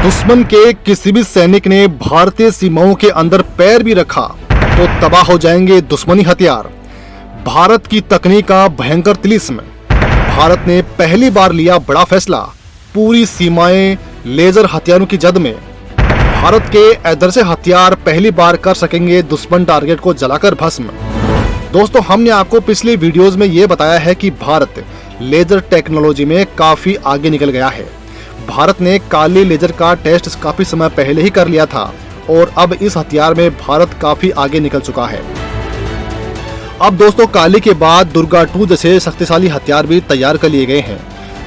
दुश्मन के किसी भी सैनिक ने भारतीय सीमाओं के अंदर पैर भी रखा तो तबाह हो जाएंगे दुश्मनी हथियार। भारत की तकनीक का भयंकर तिलिस्म। भारत ने पहली बार लिया बड़ा फैसला, पूरी सीमाएं लेजर हथियारों की जद में। भारत के ऐदरसे हथियार पहली बार कर सकेंगे दुश्मन टारगेट को जलाकर भस्म। दोस्तों, हमने आपको पिछले वीडियोस में ये बताया है कि भारत लेजर टेक्नोलॉजी में काफी आगे निकल गया है। भारत ने काली लेजर का टेस्ट काफी समय पहले ही कर लिया था और अब इस हथियार में भारत काफी आगे निकल चुका है। अब दोस्तों, काली के बाद दुर्गा 2 जैसे शक्तिशाली हथियार भी तैयार कर लिए गए हैं।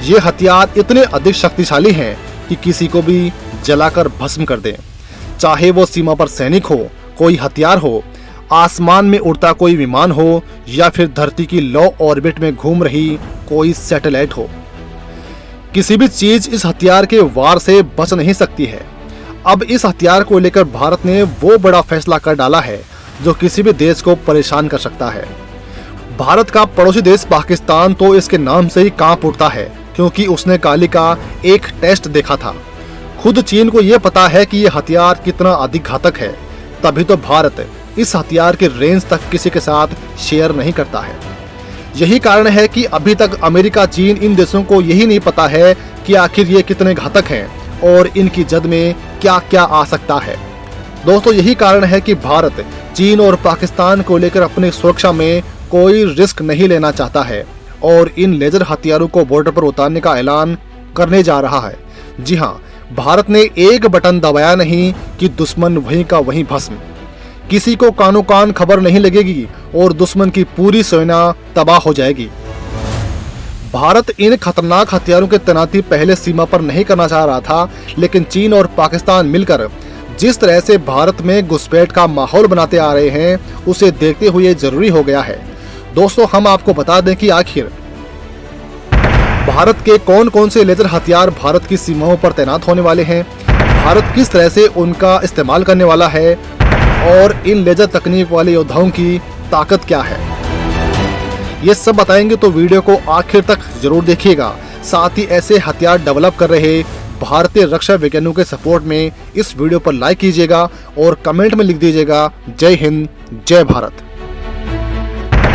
ये हथियार इतने अधिक शक्तिशाली हैं कि किसी को भी जलाकर भस्म कर दें, चाहे वो सीमा पर सैनिक हो, कोई हथियार हो, आसमान में उड़ता कोई विमान हो या फिर धरती की लो ऑर्बिट में घूम रही कोई सैटेलाइट हो। किसी भी चीज इस हथियार के वार से बच नहीं सकती है। अब इस हथियार को लेकर भारत ने वो बड़ा फैसला कर डाला है जो किसी भी देश को परेशान कर सकता है। भारत का पड़ोसी देश पाकिस्तान तो इसके नाम से ही कांप उठता है, क्योंकि उसने काली का एक टेस्ट देखा था। खुद चीन को यह पता है कि यह हथियार कितना अधिक घातक है, तभी तो भारत इस हथियार के रेंज तक किसी के साथ शेयर नहीं करता है। यही कारण है कि अभी तक अमेरिका, चीन, इन देशों को यही नहीं पता है कि आखिर ये कितने घातक हैं और इनकी जद में क्या क्या आ सकता है। दोस्तों, यही कारण है कि भारत चीन और पाकिस्तान को लेकर अपनी सुरक्षा में कोई रिस्क नहीं लेना चाहता है और इन लेजर हथियारों को बॉर्डर पर उतारने का ऐलान करने जा रहा है। जी हाँ, भारत ने एक बटन दबाया नहीं कि दुश्मन वहीं का वहीं भस्म। किसी को कानो कान खबर नहीं लगेगी और दुश्मन की पूरी सेना तबाह हो जाएगी। भारत इन खतरनाक हथियारों की तैनाती पहले सीमा पर नहीं करना चाह रहा था, लेकिन चीन और पाकिस्तान मिलकर जिस तरह से भारत में घुसपैठ का माहौल बनाते आ रहे हैं, उसे देखते हुए जरूरी हो गया है। दोस्तों, हम आपको बता दें कि आखिर भारत के कौन कौन से लेजर हथियार भारत की सीमाओं पर तैनात होने वाले हैं, भारत किस तरह से उनका इस्तेमाल करने वाला है और इन लेजर तकनीक वाले योद्धाओं की ताकत क्या है, ये सब बताएंगे। तो वीडियो को आखिर तक जरूर देखिएगा। साथ ही ऐसे हथियार डेवलप कर रहे भारतीय रक्षा वैज्ञानिकों के सपोर्ट में इस वीडियो पर लाइक कीजिएगा और कमेंट में लिख दीजिएगा जय हिंद, जय भारत।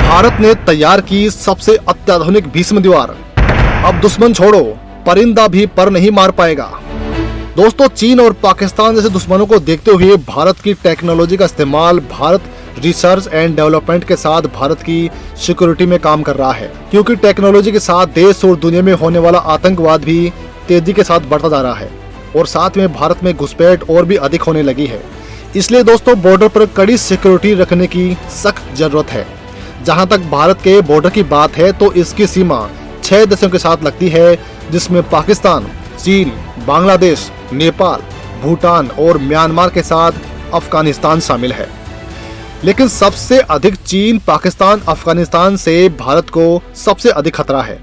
भारत ने तैयार की सबसे अत्याधुनिक भीष्म दीवार। अब दुश्मन छोड़ो, परिंदा भी पर नहीं मार पाएगा। दोस्तों, चीन और पाकिस्तान जैसे दुश्मनों को देखते हुए भारत की टेक्नोलॉजी का इस्तेमाल भारत रिसर्च एंड डेवलपमेंट के साथ भारत की सिक्योरिटी में काम कर रहा है, क्योंकि टेक्नोलॉजी के साथ देश और दुनिया में होने वाला आतंकवाद भी तेजी के साथ बढ़ता जा रहा है और साथ में भारत में घुसपैठ और भी अधिक होने लगी है। इसलिए दोस्तों, बॉर्डर पर कड़ी सिक्योरिटी रखने की सख्त जरूरत है। जहां तक भारत के बॉर्डर की बात है तो इसकी सीमा 6 देशों के साथ लगती है, जिसमें पाकिस्तान, चीन, बांग्लादेश, नेपाल, भूटान और म्यांमार के साथ अफगानिस्तान शामिल है। लेकिन सबसे अधिक चीन, पाकिस्तान, अफगानिस्तान से भारत को सबसे अधिक खतरा है।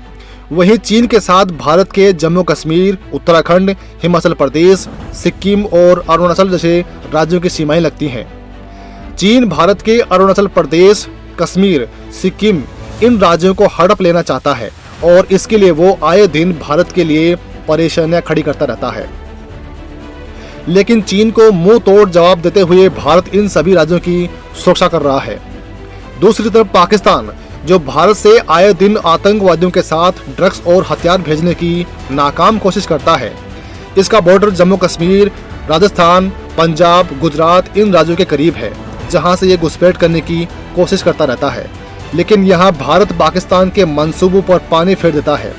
वहीं चीन के साथ भारत के जम्मू कश्मीर, उत्तराखंड, हिमाचल प्रदेश, सिक्किम और अरुणाचल जैसे राज्यों की सीमाएं लगती हैं। चीन भारत के अरुणाचल प्रदेश, कश्मीर, सिक्किम इन राज्यों को हड़प लेना चाहता है और इसके लिए वो आए दिन भारत के लिए परेशानियां खड़ी करता रहता है। लेकिन चीन को मुंह तोड़ जवाब देते हुए भारत इन सभी राज्यों की सुरक्षा कर रहा है। दूसरी तरफ पाकिस्तान, जो भारत से आए दिन आतंकवादियों के साथ ड्रग्स और हथियार भेजने की नाकाम कोशिश करता है। इसका बॉर्डर जम्मू कश्मीर, राजस्थान, पंजाब, गुजरात इन राज्यों के करीब है, जहां से ये घुसपैठ करने की कोशिश करता रहता है। लेकिन यहाँ भारत पाकिस्तान के मंसूबों पर पानी फेर देता है।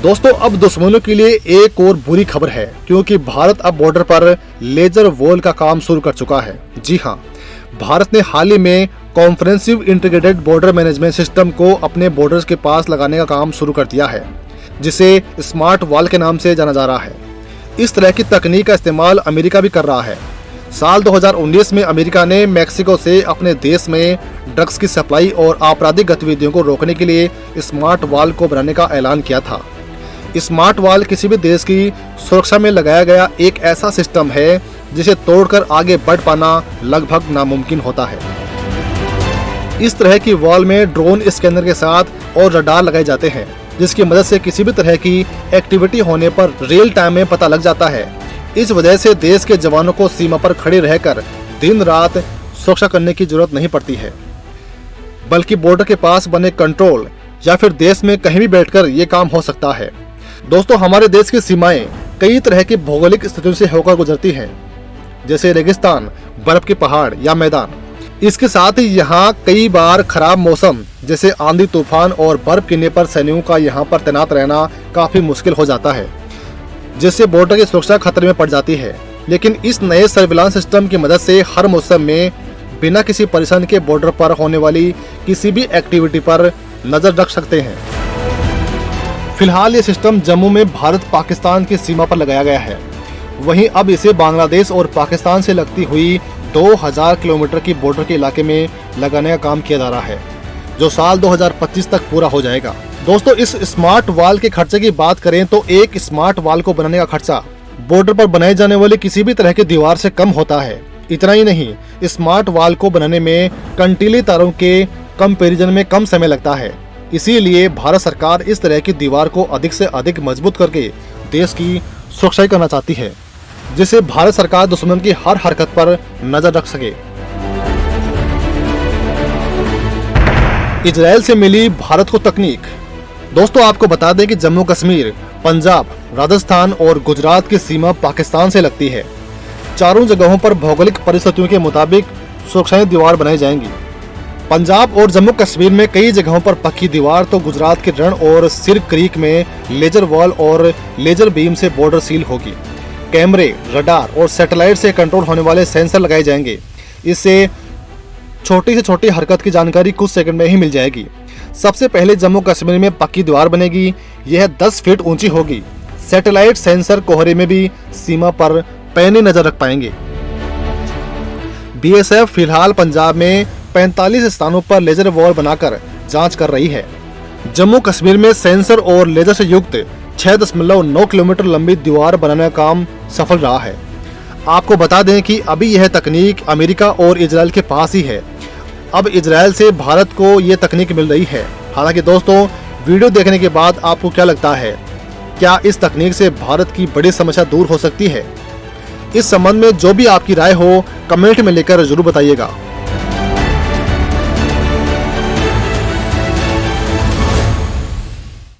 दोस्तों, अब दुश्मनों के लिए एक और बुरी खबर है, क्योंकि भारत अब बॉर्डर पर लेजर वॉल का काम शुरू कर चुका है। जी हाँ, भारत ने हाल ही में comprehensive integrated border management system को अपने बॉर्डर्स के पास लगाने का काम शुरू कर दिया है, जिसे स्मार्ट वॉल के नाम से जाना जा रहा है। इस तरह की तकनीक का इस्तेमाल अमेरिका भी कर रहा है। साल 2019 में अमेरिका ने मैक्सिको से अपने देश में ड्रग्स की सप्लाई और आपराधिक गतिविधियों को रोकने के लिए स्मार्ट वॉल को बनाने का ऐलान किया था। स्मार्ट वॉल किसी भी देश की सुरक्षा में लगाया गया एक ऐसा सिस्टम है जिसे तोड़कर आगे बढ़ पाना लगभग नामुमकिन होता है। इस तरह की वॉल में ड्रोन स्कैनर के साथ और रडार लगाए जाते हैं, जिसकी मदद से किसी भी तरह की एक्टिविटी होने पर रियल टाइम में पता लग जाता है। इस वजह से देश के जवानों को सीमा पर खड़े रहकर दिन रात सुरक्षा करने की जरूरत नहीं पड़ती है, बल्कि बॉर्डर के पास बने कंट्रोल या फिर देश में कहीं भी बैठकर ये काम हो सकता है। दोस्तों, हमारे देश की सीमाएं कई तरह की भौगोलिक स्थितियों से होकर गुजरती हैं, जैसे रेगिस्तान, बर्फ के पहाड़ या मैदान। इसके साथ ही यहाँ कई बार खराब मौसम जैसे आंधी तूफान और बर्फ गिरने पर सैनिकों का यहाँ पर तैनात रहना काफी मुश्किल हो जाता है, जिससे बॉर्डर की सुरक्षा खतरे में पड़ जाती है। लेकिन इस नए सर्विलांस सिस्टम की मदद से हर मौसम में बिना किसी परेशानी के बॉर्डर पर होने वाली किसी भी एक्टिविटी पर नजर रख सकते हैं। फिलहाल ये सिस्टम जम्मू में भारत पाकिस्तान की सीमा पर लगाया गया है। वहीं अब इसे बांग्लादेश और पाकिस्तान से लगती हुई 2000 किलोमीटर की बॉर्डर के इलाके में लगाने का काम किया जा रहा है, जो साल 2025 तक पूरा हो जाएगा। दोस्तों, इस स्मार्ट वॉल के खर्चे की बात करें तो एक स्मार्ट वॉल को बनाने का खर्चा बॉर्डर पर बनाई जाने वाली किसी भी तरह की दीवार से कम होता है। इतना ही नहीं, स्मार्ट वॉल को बनाने में कंटीले तारों के कंपैरिजन में कम समय लगता है। इसीलिए भारत सरकार इस तरह की दीवार को अधिक से अधिक मजबूत करके देश की सुरक्षा करना चाहती है, जिससे भारत सरकार दुश्मन की हर हरकत पर नजर रख सके। इजराइल से मिली भारत को तकनीक। दोस्तों, आपको बता दें कि जम्मू कश्मीर, पंजाब, राजस्थान और गुजरात की सीमा पाकिस्तान से लगती है। चारों जगहों पर भौगोलिक परिस्थितियों के मुताबिक सुरक्षाई दीवार बनाई जाएंगी। पंजाब और जम्मू कश्मीर में कई जगहों पर पक्की दीवार तो गुजरात के रण और सिर क्रीक में लेजर वॉल और लेजर बीम से बॉर्डर सील होगी। कैमरे, रडार और सैटेलाइट से कंट्रोल होने वाले सेंसर लगाए जाएंगे। इससे छोटी से छोटी हरकत की जानकारी कुछ सेकंड में ही मिल जाएगी। सबसे पहले जम्मू कश्मीर में पक्की दीवार बनेगी। यह 10 फीट ऊंची होगी। सैटेलाइट सेंसर कोहरे में भी सीमा पर पैनी नजर रख पाएंगे। बीएसएफ फिलहाल पंजाब में 45 स्थानों पर लेजर वॉल बनाकर जांच कर रही है। जम्मू कश्मीर में सेंसर और लेजर से युक्त 6.9 किलोमीटर लंबी दीवार बनाने का काम सफल रहा है। आपको बता दें कि अभी यह तकनीक अमेरिका और इजराइल के पास ही है। अब इजराइल से भारत को ये तकनीक मिल रही है। हालांकि दोस्तों, वीडियो देखने के बाद आपको क्या लगता है, क्या इस तकनीक से भारत की बड़ी समस्या दूर हो सकती है? इस संबंध में जो भी आपकी राय हो कमेंट में लेकर जरूर बताइएगा।